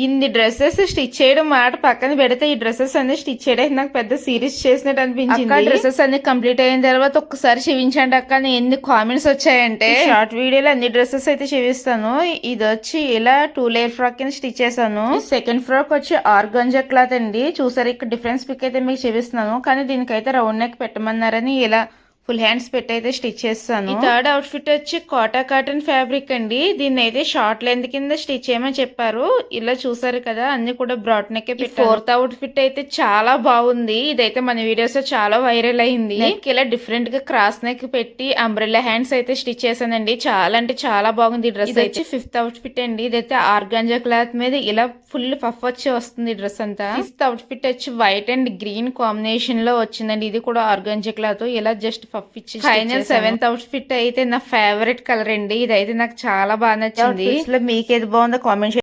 ఇన్ని dresses stitch చేయడం మాట పక్కన పెడితే ఈ డ్రెస్సెస్ అన్ని స్టిచ్ చేయడానికి నాకు పెద్ద సిరీస్ చేసినట్టు అనిపించింది. అక్క డ్రెస్సెస్ అన్ని కంప్లీట్ అయిన తర్వాత ఒక్కసారి చూపించండి అక్క ఎన్ని కామెంట్స్ వచ్చాయంటే. షార్ట్ వీడియోలో అన్ని డ్రెస్సెస్ అయితే చూపిస్తాను. ఇది వచ్చి ఇలా 2 లేయర్ ఫ్రాక్ కింద స్టిచ్ చేశాను. సెకండ్ ఫ్రాక్ వచ్చి ఆర్గంజా క్లాత్ అండి. చూసారు ఇక్కడ డిఫరెన్స్ పిక్ అయితే మీకు చూపిస్తున్నాను. కానీ దీనికైతే రౌండ్ నెక్ పెట్టమన్నారని ఇలా ఫుల్ హ్యాండ్స్ పెట్టి అయితే స్టిచ్ చేస్తాను. ఈ థర్డ్ అవుట్ ఫిట్ వచ్చి కోటా కాటన్ ఫ్యాబ్రిక్ అండి. దీన్ని అయితే షార్ట్ లెంత్ కింద స్టిచ్ చేయమని చెప్పారు. ఇలా చూసారు కదా అన్ని కూడా బ్రాడ్ నెక్. ఫోర్త్ అవుట్ ఫిట్ అయితే చాలా బాగుంది. ఇదైతే మన వీడియోస్ లో చాలా వైరల్ అయింది. నెక్ ఇలా డిఫరెంట్ గా క్రాస్ నెక్ పెట్టి అంబ్రెల్లా హ్యాండ్స్ అయితే స్టిచ్ చేశానండి. చాలా అంటే చాలా బాగుంది. డ్రెస్ వచ్చి ఫిఫ్త్ అవుట్ ఫిట్ అండి. ఇదైతే ఆర్గాంజా క్లాత్ మీద ఇలా ఫుల్ పఫ్ వచ్చి వస్తుంది డ్రెస్ అంతా. సిక్స్త్ అవుట్ ఫిట్ వచ్చి వైట్ అండ్ గ్రీన్ కాంబినేషన్ లో వచ్చిందండి. ఇది కూడా ఆర్గాంజా క్లాత్ ఇలా జస్ట్ పఫ్ ఇచ్చి. ఫైనల్ సెవెంత్ అవుట్ ఫిట్ అయితే నా ఫేవరెట్ కలర్ అండి. ఇదైతే నాకు చాలా బాగా నచ్చింది. మీకేది బాగుందో కామెంట్